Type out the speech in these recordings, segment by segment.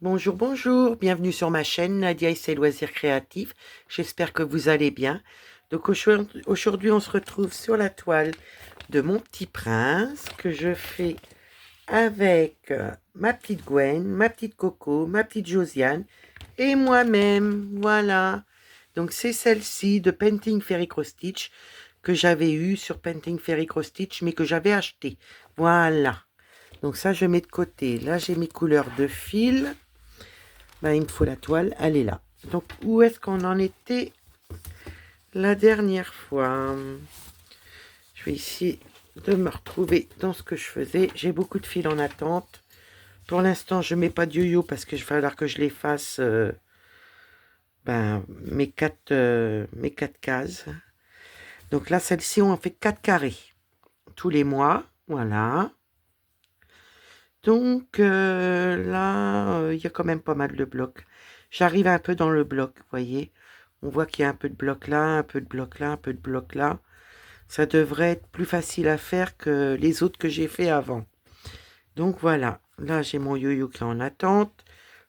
Bonjour, bonjour, bienvenue sur ma chaîne Nadia et ses loisirs créatifs. J'espère que vous allez bien. Donc aujourd'hui, on se retrouve sur la toile de Mon Petit Prince que je fais avec ma petite Gwen, ma petite Coco, ma petite Josiane et moi-même. Voilà. Donc c'est celle-ci de Painting Fairy Cross Stitch que j'avais eu sur Painting Fairy Cross Stitch mais que j'avais acheté. Voilà. Donc ça, je mets de côté. Là, j'ai mes couleurs de fil. Ben, il me faut la toile, elle est là. Donc, où est-ce qu'on en était la dernière fois? Je vais essayer de me retrouver dans ce que je faisais. J'ai beaucoup de fils en attente. Pour l'instant, je ne mets pas de yo-yo parce que je va falloir que je les fasse mes quatre cases. Donc là, celle-ci, on en fait 4 carrés tous les mois. Voilà. Donc là, il y a quand même pas mal de blocs. J'arrive un peu dans le bloc, vous voyez. On voit qu'il y a un peu de bloc là, un peu de bloc là, un peu de bloc là. Ça devrait être plus facile à faire que les autres que j'ai fait avant. Donc voilà, là j'ai mon yo-yo qui est en attente.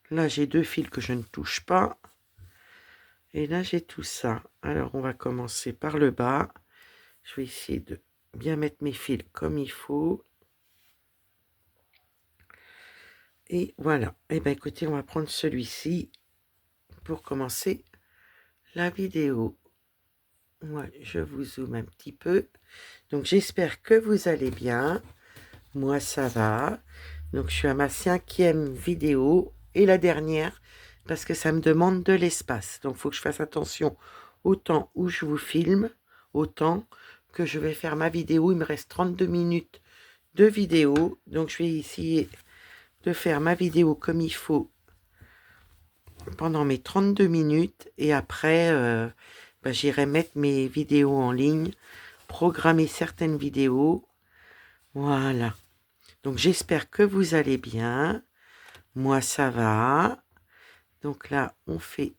Là j'ai 2 fils que je ne touche pas. Et là j'ai tout ça. Alors on va commencer par le bas. Je vais essayer de bien mettre mes fils comme il faut. Et voilà. Et bien écoutez, on va prendre celui-ci pour commencer la vidéo. Moi, je vous zoome un petit peu. Donc, j'espère que vous allez bien. Moi, ça va. Donc, je suis à ma 5e vidéo et la dernière parce que ça me demande de l'espace. Donc, il faut que je fasse attention au temps où je vous filme, au temps que je vais faire ma vidéo. Il me reste 32 minutes de vidéo. Donc, je vais essayer de faire ma vidéo comme il faut pendant mes 32 minutes et après, j'irai mettre mes vidéos en ligne, programmer certaines vidéos. Voilà. Donc j'espère que vous allez bien. Moi, ça va. Donc là, on fait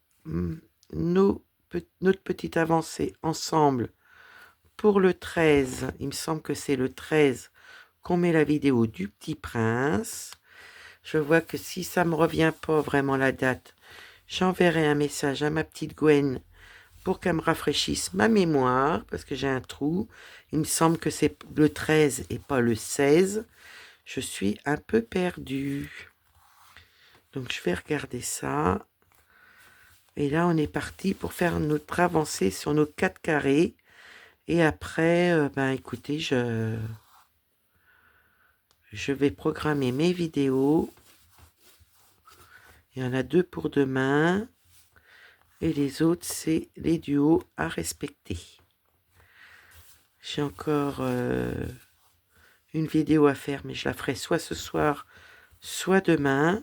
notre petite avancée ensemble pour le 13. Il me semble que c'est le 13 qu'on met la vidéo du Petit Prince. Je vois que si ça me revient pas vraiment la date, j'enverrai un message à ma petite Gwen pour qu'elle me rafraîchisse ma mémoire, parce que j'ai un trou. Il me semble que c'est le 13 et pas le 16. Je suis un peu perdue. Donc, je vais regarder ça. Et là, on est parti pour faire notre avancée sur nos 4 carrés. Et après, écoutez, je vais programmer mes vidéos. Il y en a 2 pour demain. Et les autres, c'est les duos à respecter. J'ai encore une vidéo à faire, mais je la ferai soit ce soir, soit demain.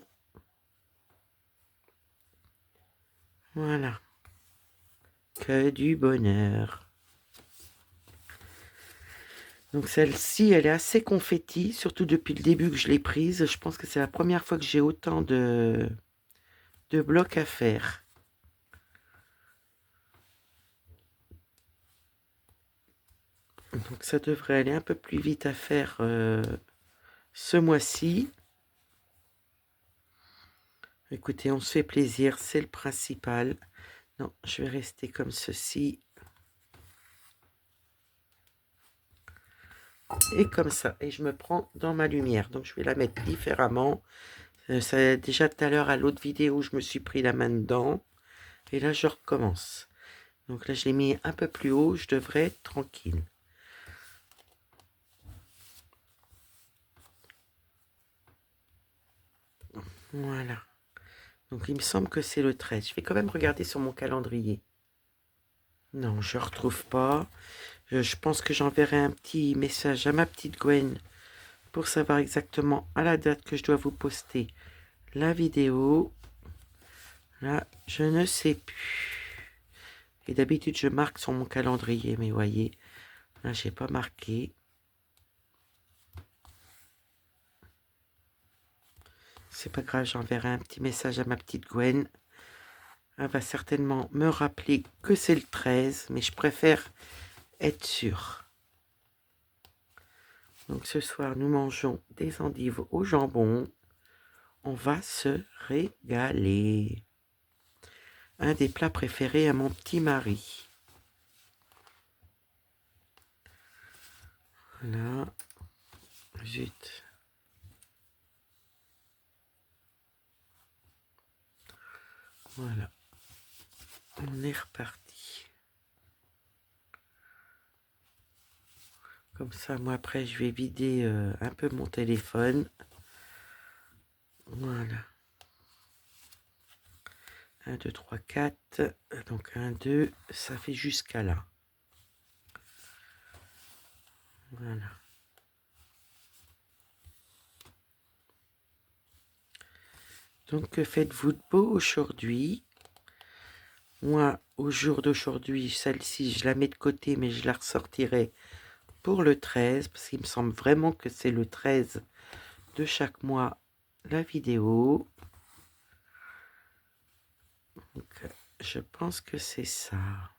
Voilà. Que du bonheur. Donc celle-ci, elle est assez confetti, surtout depuis le début que je l'ai prise. Je pense que c'est la première fois que j'ai autant de blocs à faire. Donc ça devrait aller un peu plus vite à faire ce mois-ci. Écoutez, on se fait plaisir, c'est le principal. Non, je vais rester comme ceci. Et comme ça. Et je me prends dans ma lumière. Donc je vais la mettre différemment. Ça, déjà tout à l'heure à l'autre vidéo, je me suis pris la main dedans. Et là, je recommence. Donc là, je l'ai mis un peu plus haut. Je devrais être tranquille. Voilà. Donc il me semble que c'est le 13. Je vais quand même regarder sur mon calendrier. Non, je ne retrouve pas. Je pense que j'enverrai un petit message à ma petite Gwen pour savoir exactement à la date que je dois vous poster la vidéo. Là, je ne sais plus. Et d'habitude, je marque sur mon calendrier, mais voyez, là, j'ai pas marqué. C'est pas grave, j'enverrai un petit message à ma petite Gwen. Elle va certainement me rappeler que c'est le 13, mais je préfère être sûre. Donc ce soir, nous mangeons des endives au jambon. on va se régaler. Un des plats préférés à mon petit mari. Voilà. Zut. Voilà. On est reparti. Comme ça, moi, après, je vais vider un peu mon téléphone. Voilà. 1, 2, 3, 4. Donc 1, 2, ça fait jusqu'à là. Voilà. Donc, que faites-vous de beau aujourd'hui? Moi, au jour d'aujourd'hui, celle-ci, je la mets de côté, mais je la ressortirai pour le 13, parce qu'il me semble vraiment que c'est le 13 de chaque mois, la vidéo. Donc, je pense que c'est ça.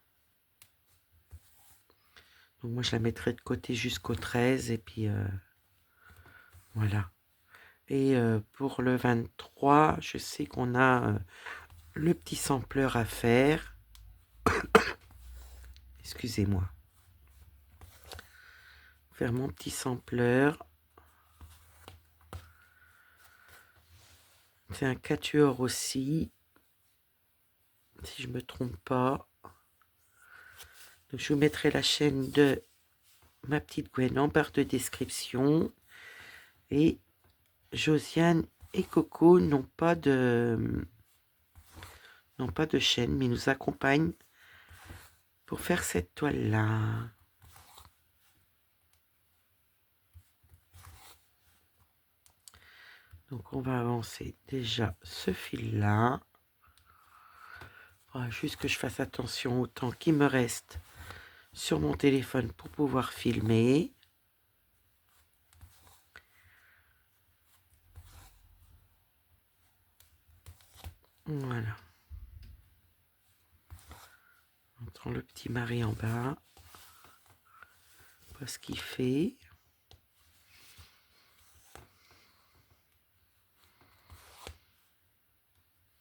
Donc, moi, je la mettrai de côté jusqu'au 13, et puis, voilà. Et pour le 23, je sais qu'on a le petit sampleur à faire. Excusez-moi. Faire mon petit sampleur. C'est un quatuor aussi, si je me trompe pas. Donc, je vous mettrai la chaîne de ma petite Gwen en barre de description. Et Josiane et Coco n'ont pas de chaîne, mais nous accompagnent pour faire cette toile-là. Donc, on va avancer déjà ce fil-là. Voilà, juste que je fasse attention au temps qui me reste sur mon téléphone pour pouvoir filmer. Voilà. On entend le petit mari en bas. Pas ce qu'il fait.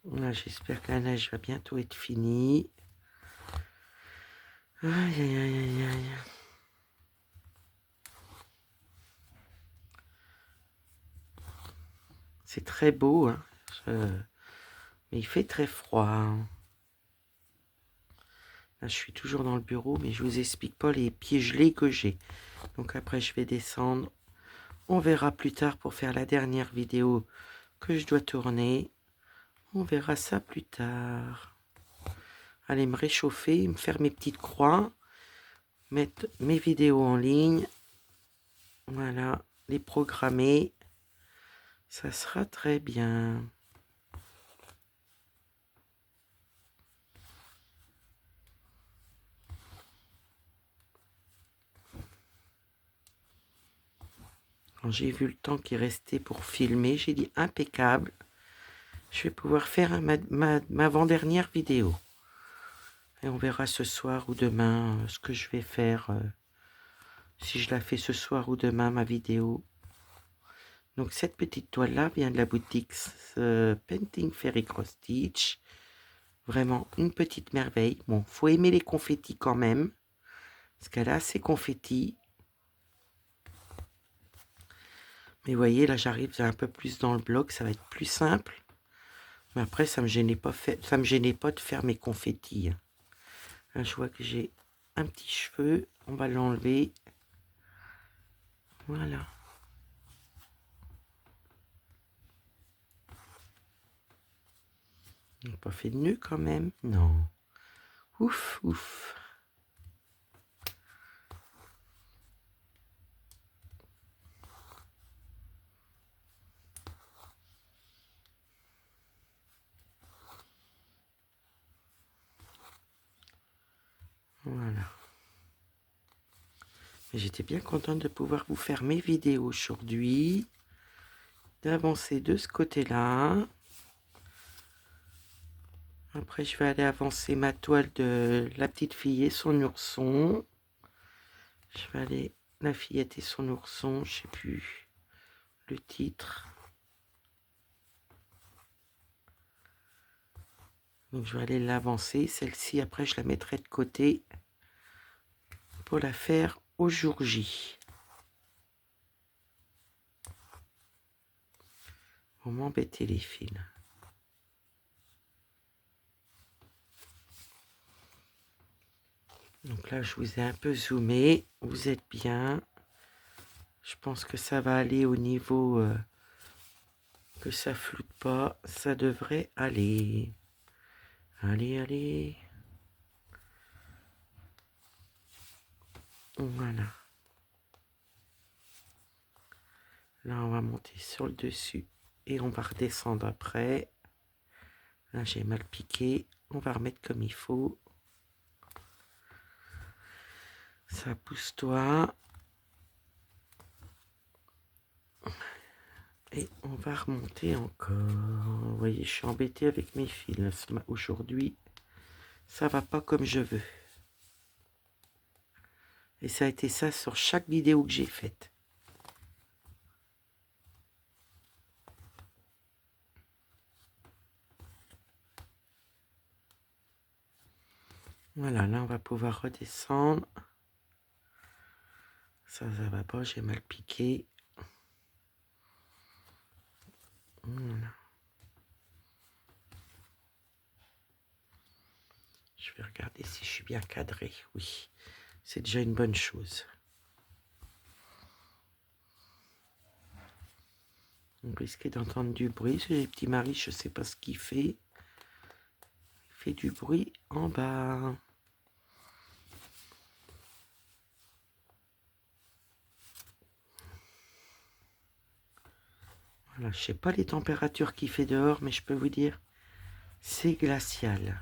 Voilà, j'espère que la neige va bientôt être finie. Aïe, aïe, aïe, aïe, aïe. C'est très beau, hein. Mais il fait très froid, hein. Là, je suis toujours dans le bureau, mais je vous explique pas les pieds gelés que j'ai. Donc après, je vais descendre. On verra plus tard pour faire la dernière vidéo que je dois tourner. On verra ça plus tard. Allez me réchauffer, me faire mes petites croix, mettre mes vidéos en ligne. Voilà, les programmer. Ça sera très bien. Quand j'ai vu le temps qui restait pour filmer, j'ai dit impeccable. Je vais pouvoir faire ma avant-dernière vidéo. Et on verra ce soir ou demain ce que je vais faire. Si je la fais ce soir ou demain, ma vidéo. Donc cette petite toile-là vient de la boutique Painting Fairy Cross Stitch. Vraiment une petite merveille. Bon, faut aimer les confettis quand même. Parce qu'elle a assez confettis. Mais vous voyez, là j'arrive un peu plus dans le bloc. Ça va être plus simple. Mais après, ça me gênait pas, de faire mes confettis. Là, je vois que j'ai un petit cheveu. On va l'enlever. Voilà. On n'a pas fait de nœud quand même. Non. Ouf, ouf. Voilà. J'étais bien contente de pouvoir vous faire mes vidéos aujourd'hui. D'avancer de ce côté-là. Après, je vais aller avancer ma toile de la petite fille et son ourson. Je vais aller la fillette et son ourson, je sais plus le titre. Donc je vais aller l'avancer. Celle-ci, après, je la mettrai de côté pour la faire au jour J. Pour m'embêter les fils. Donc là, je vous ai un peu zoomé. Vous êtes bien. Je pense que ça va aller au niveau que ça floute pas. Ça devrait aller. Allez, allez. Voilà. Là, on va monter sur le dessus et on va redescendre après. Là, j'ai mal piqué. On va remettre comme il faut. Ça pousse-toi. Et on va remonter encore. Vous voyez, je suis embêtée avec mes fils. Aujourd'hui, ça va pas comme je veux. Et ça a été ça sur chaque vidéo que j'ai faite. Voilà, là, on va pouvoir redescendre. Ça va pas, j'ai mal piqué. Voilà. Je vais regarder si je suis bien cadré. Oui, c'est déjà une bonne chose. On risquait d'entendre du bruit. C'est les petits maris, je ne sais pas ce qu'il fait. Il fait du bruit en bas. Voilà, je ne sais pas les températures qu'il fait dehors, mais je peux vous dire, c'est glacial.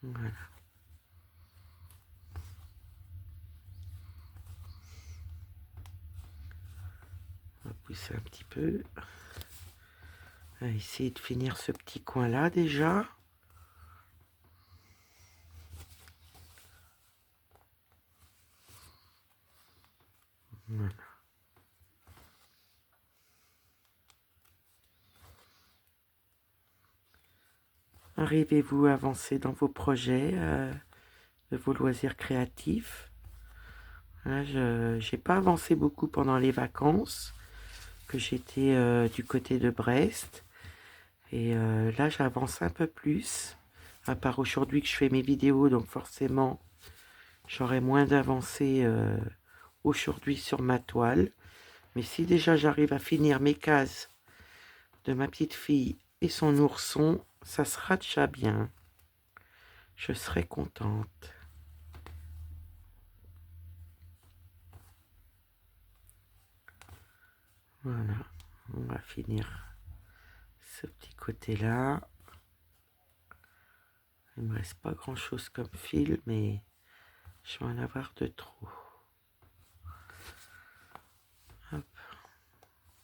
Voilà. On va pousser un petit peu. On va essayer de finir ce petit coin-là déjà. Voilà. Arrivez-vous à avancer dans vos projets, de vos loisirs créatifs? Là, je n'ai pas avancé beaucoup pendant les vacances, que j'étais du côté de Brest. Et là, j'avance un peu plus, à part aujourd'hui que je fais mes vidéos, donc forcément, j'aurai moins d'avancée aujourd'hui sur ma toile. Mais si déjà j'arrive à finir mes cases de ma petite fille et son ourson, ça sera déjà bien. Je serai contente. Voilà, on va finir ce petit côté-là. Il me reste pas grand-chose comme fil, mais je vais en avoir de trop. Hop.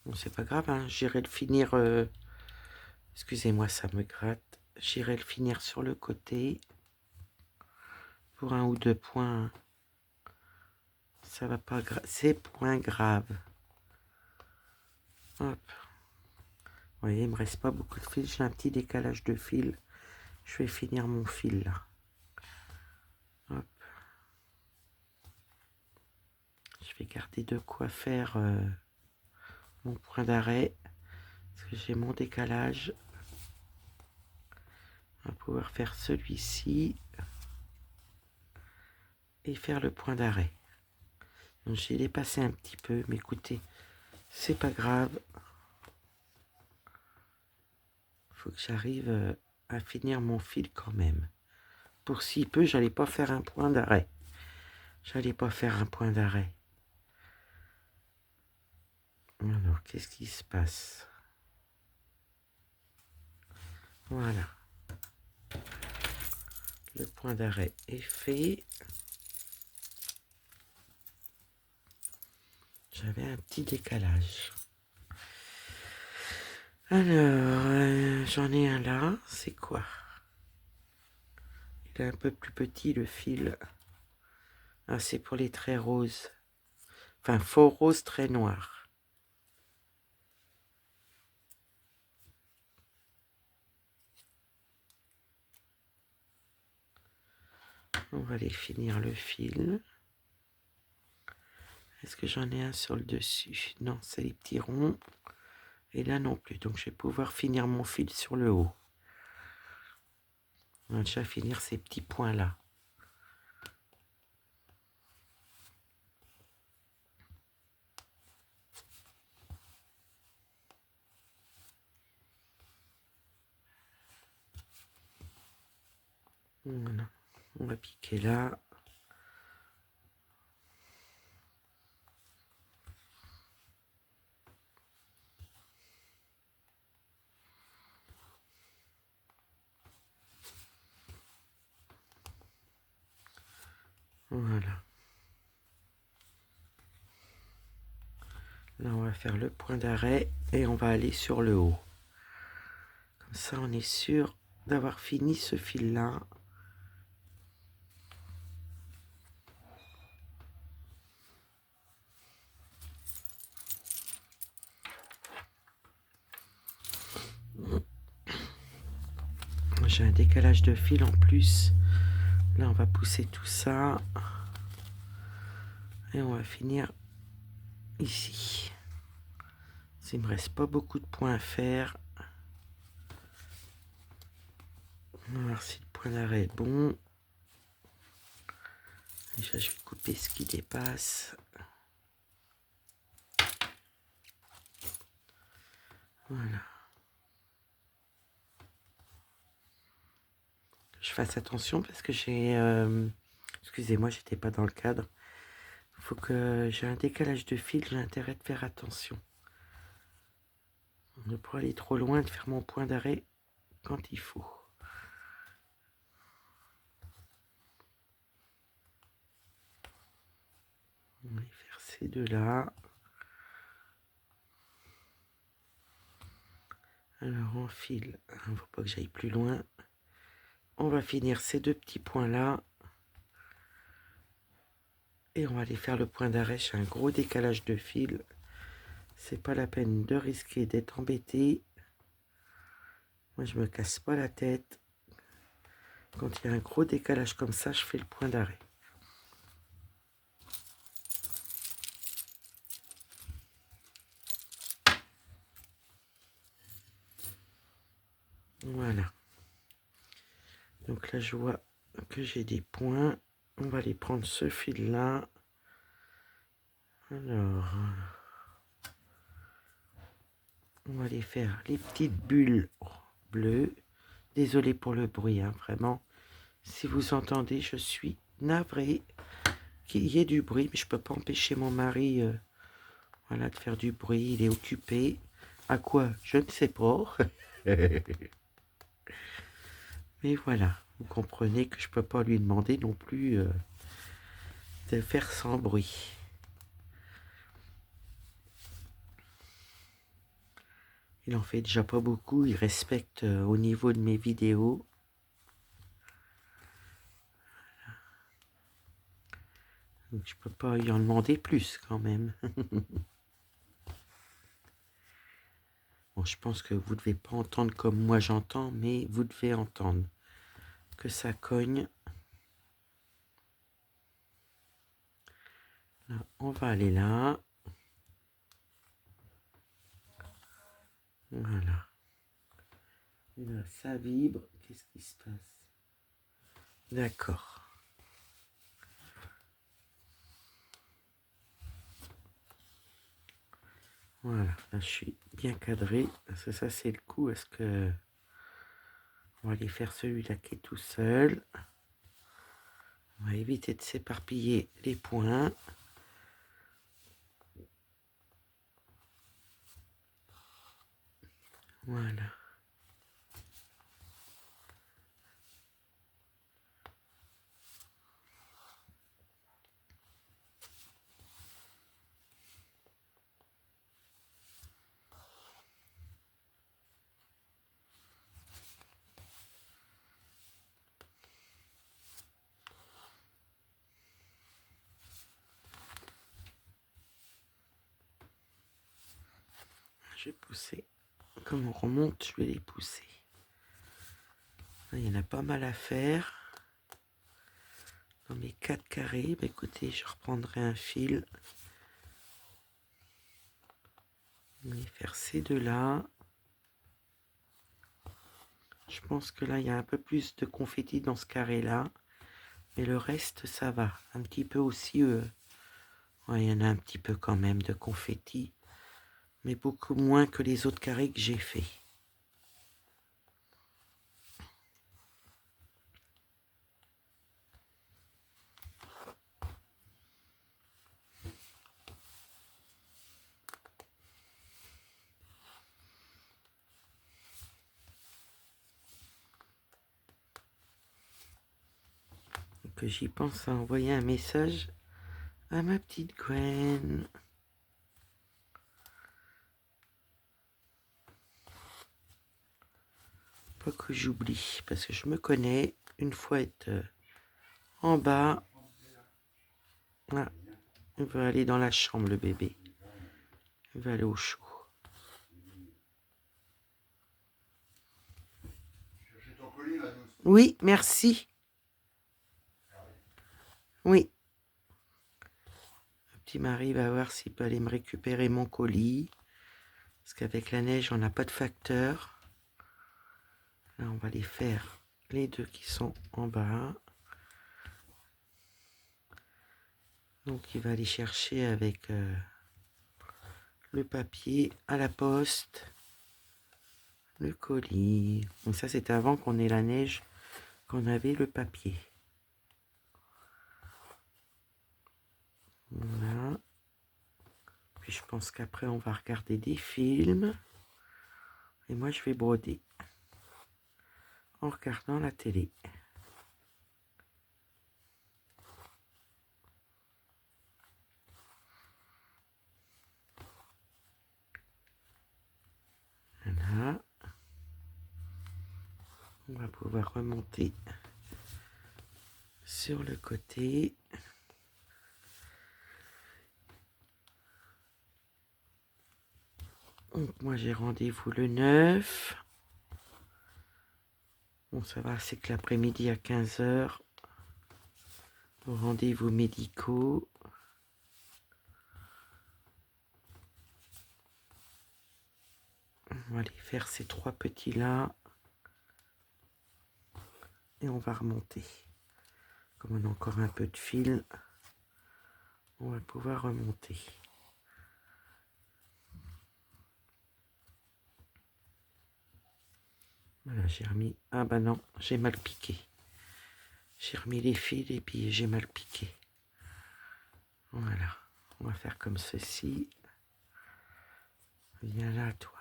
Bon, c'est pas grave, hein. J'irai le finir... excusez-moi, ça me gratte. J'irai le finir sur le côté. Pour un ou deux points, ça va pas... C'est point grave. Hop. Vous voyez, il me reste pas beaucoup de fil. J'ai un petit décalage de fil. Je vais finir mon fil, là. Hop. Je vais garder de quoi faire mon point d'arrêt. Parce que j'ai mon décalage. On va pouvoir faire celui-ci. Et faire le point d'arrêt. Donc j'ai dépassé un petit peu. Mais écoutez, c'est pas grave. Faut que j'arrive à finir mon fil quand même. Pour si peu, j'allais pas faire un point d'arrêt. J'allais pas faire un point d'arrêt. Alors, qu'est-ce qui se passe? Voilà. Le point d'arrêt est fait. J'avais un petit décalage. Alors, j'en ai un là. C'est quoi? Il est un peu plus petit, le fil. Ah, c'est pour les traits roses. Enfin, faux rose, très noir. On va aller finir le fil. Est-ce que j'en ai un sur le dessus? Non, c'est les petits ronds. Et là non plus. Donc je vais pouvoir finir mon fil sur le haut. On va déjà finir ces petits points-là. Voilà. On va piquer là. Voilà. Là, on va faire le point d'arrêt et on va aller sur le haut. Comme ça, on est sûr d'avoir fini ce fil-là. J'ai un décalage de fil en plus. Là, on va pousser tout ça. Et on va finir ici. Il me reste pas beaucoup de points à faire. On va voir si le point d'arrêt est bon. Déjà, je vais couper ce qui dépasse. Voilà. Je fasse attention parce que j'ai... excusez-moi, j'étais pas dans le cadre. Il faut que j'ai un décalage de fil, j'ai intérêt de faire attention. Ne pas aller trop loin, de faire mon point d'arrêt quand il faut. On va faire ces deux-là. Alors on file, il ne faut pas que j'aille plus loin. On va finir ces deux petits points-là. Et on va aller faire le point d'arrêt. J'ai un gros décalage de fil. C'est pas la peine de risquer d'être embêté. Moi, je me casse pas la tête. Quand il y a un gros décalage comme ça, je fais le point d'arrêt. Voilà. Donc là, je vois que j'ai des points. On va aller prendre ce fil-là. Alors, on va aller faire les petites bulles bleues. Désolé pour le bruit, hein, vraiment. Si vous entendez, je suis navrée qu'il y ait du bruit, mais je peux pas empêcher mon mari voilà, de faire du bruit. Il est occupé. À quoi? Je ne sais pas. Mais voilà, vous comprenez que je peux pas lui demander non plus de faire sans bruit. Il en fait déjà pas beaucoup, il respecte au niveau de mes vidéos. Donc je peux pas lui en demander plus quand même. Bon, je pense que vous devez pas entendre comme moi j'entends, mais vous devez entendre que ça cogne. Là, on va aller là. Voilà. Et là, ça vibre. Qu'est-ce qui se passe? D'accord. Voilà, là je suis bien cadré. Parce que ça c'est le coup. Est-ce que on va aller faire celui-là qui est tout seul. On va éviter de s'éparpiller les points. Voilà. Je vais pousser. Comme on remonte, je vais les pousser. Là, il y en a pas mal à faire. dans mes 4 carrés. Bah, écoutez, je reprendrai un fil. Je vais faire ces deux-là. Je pense que là, il y a un peu plus de confetti dans ce carré-là. Mais le reste, ça va. Un petit peu aussi... ouais, il y en a un petit peu quand même de confetti. Mais beaucoup moins que les autres carrés que j'ai fait. Que j'y pense à envoyer un message à ma petite Gwen. Pas que j'oublie, parce que je me connais. Une fois être en bas, ah, il veut aller dans la chambre, le bébé. Il veut aller au chaud. Oui, merci. Oui. Le petit mari va voir s'il peut aller me récupérer mon colis. Parce qu'avec la neige, on n'a pas de facteur. Là, on va les faire, les deux qui sont en bas. Donc, il va aller chercher avec le papier à la poste. Le colis. Donc ça, c'était avant qu'on ait la neige, qu'on avait le papier. Voilà. Puis je pense qu'après, on va regarder des films. Et moi, je vais broder en regardant la télé. Voilà. On va pouvoir remonter sur le côté. Donc moi, j'ai rendez-vous le 9. Bon, ça va, c'est que l'après-midi à 15 h. Rendez-vous médicaux. On va aller faire ces 3 petits-là. Et on va remonter. Comme on a encore un peu de fil, on va pouvoir remonter. Voilà, j'ai remis... Ah bah non, j'ai mal piqué. J'ai remis les fils et puis j'ai mal piqué. Voilà, on va faire comme ceci. Viens là, toi.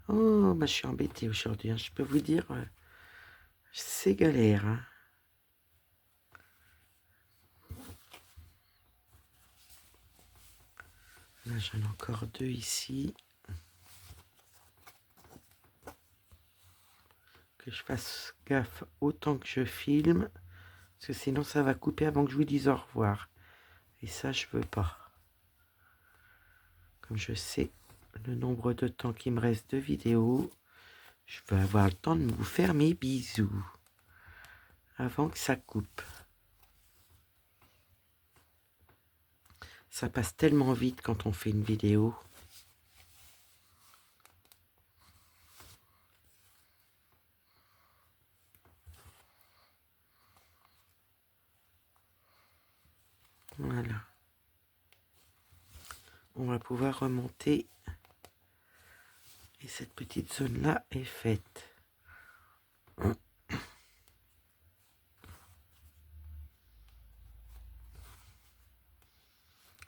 Oh, bah je suis embêtée aujourd'hui, hein. Je peux vous dire, c'est galère, hein. Là, j'en ai encore 2 ici. Que je fasse gaffe autant que je filme. Parce que sinon, ça va couper avant que je vous dise au revoir. Et ça, je veux pas. Comme je sais le nombre de temps qu'il me reste de vidéos, je veux avoir le temps de vous faire mes bisous. Avant que ça coupe. Ça passe tellement vite quand on fait une vidéo. Voilà. On va pouvoir remonter. Et cette petite zone-là est faite.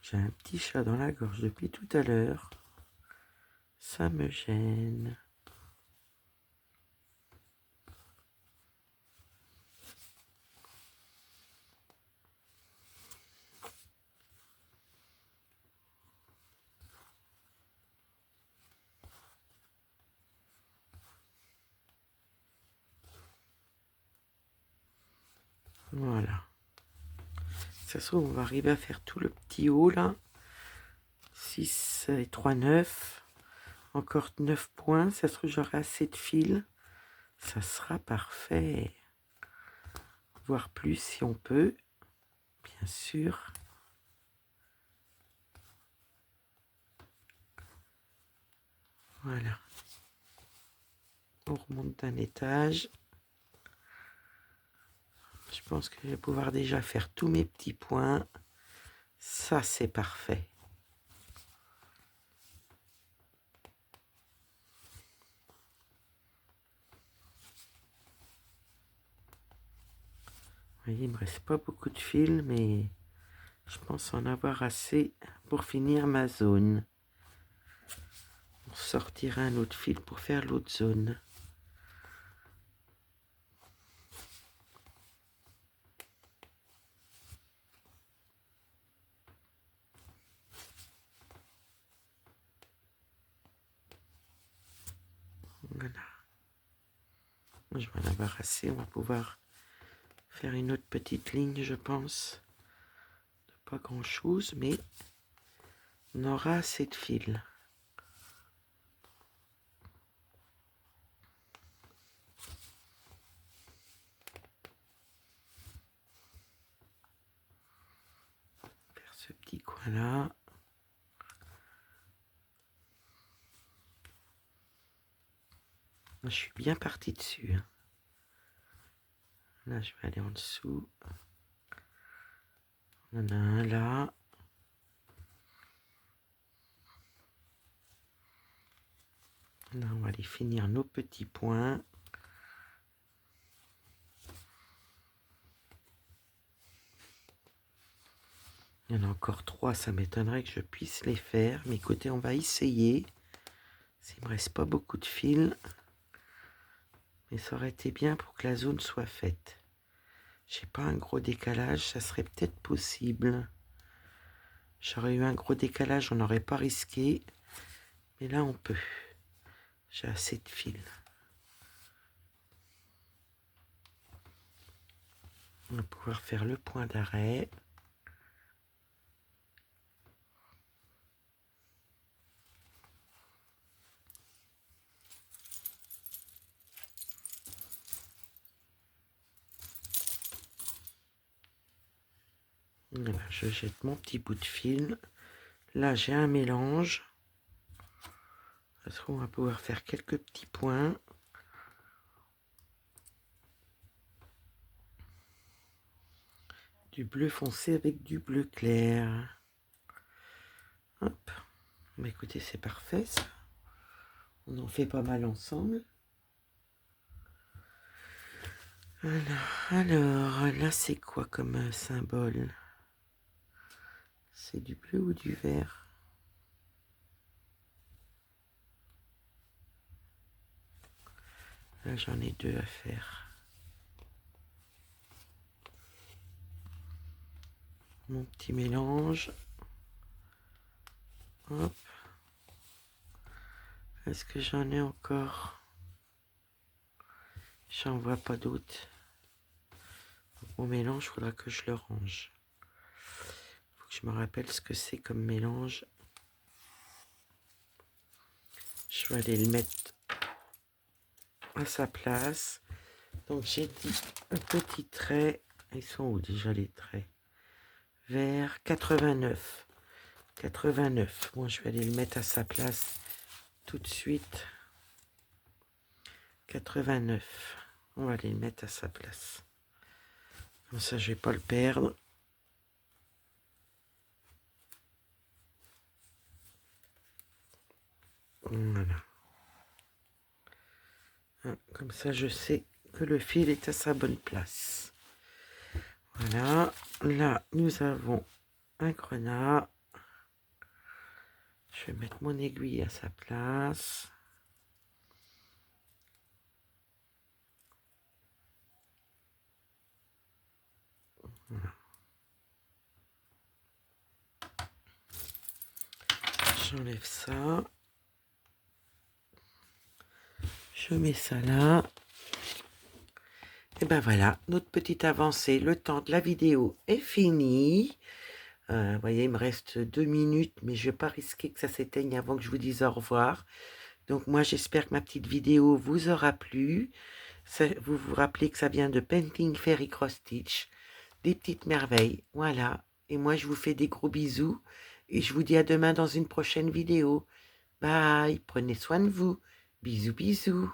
J'ai un petit chat dans la gorge depuis tout à l'heure. Ça me gêne. Voilà. Ça se trouve, on va arriver à faire tout le petit haut là. 6 et 3, 9. Encore 9 points. Ça se trouve, j'aurai assez de fil ça sera parfait. Voire plus si on peut, bien sûr. Voilà. On remonte d'un étage. Je pense que je vais pouvoir déjà faire tous mes petits points. Ça, c'est parfait. Vous voyez, il ne me reste pas beaucoup de fils, mais je pense en avoir assez pour finir ma zone. On sortira un autre fil pour faire l'autre zone. Voilà. Je vais en avoir assez. On va pouvoir faire une autre petite ligne, je pense. Pas grand chose, mais on aura assez de fils. Faire ce petit coin là. Je suis bien parti dessus. Là, je vais aller en dessous. On en a un là. Là, on va aller finir nos petits points. Il y en a encore 3, ça m'étonnerait que je puisse les faire. Mais écoutez, on va essayer. S'il me reste pas beaucoup de fils. Mais ça aurait été bien pour que la zone soit faite. J'ai pas un gros décalage, ça serait peut-être possible. J'aurais eu un gros décalage, on n'aurait pas risqué. Mais là, on peut. J'ai assez de fils. On va pouvoir faire le point d'arrêt. Voilà, je jette mon petit bout de fil. Là, j'ai un mélange. On va pouvoir faire quelques petits points. Du bleu foncé avec du bleu clair. Hop. Bah, écoutez, c'est parfait ça. On en fait pas mal ensemble. Alors là, c'est quoi comme symbole? C'est du bleu ou du vert? Là, j'en ai 2 à faire. Mon petit mélange. Hop. Est-ce que j'en ai encore? J'en vois pas d'autres. Mon mélange, il faudra que je le range. Faut que je me rappelle ce que c'est comme mélange. Je vais aller le mettre à sa place. Donc j'ai dit un petit trait. Ils sont où déjà les traits? Vert 89. 89. Bon, je vais aller le mettre à sa place tout de suite. 89. On va aller le mettre à sa place. Comme ça, je vais pas le perdre. Voilà. Comme ça, je sais que le fil est à sa bonne place. Voilà. Là, nous avons un grenat. Je vais mettre mon aiguille à sa place. Voilà. J'enlève ça. Je mets ça là. Et ben voilà, notre petite avancée. Le temps de la vidéo est fini. Vous voyez, il me reste 2 minutes, mais je ne vais pas risquer que ça s'éteigne avant que je vous dise au revoir. Donc moi, j'espère que ma petite vidéo vous aura plu. Vous vous rappelez que ça vient de Painting Fairy Cross Stitch, des petites merveilles, voilà. Et moi, je vous fais des gros bisous et je vous dis à demain dans une prochaine vidéo. Bye, prenez soin de vous. Bisous, bisous.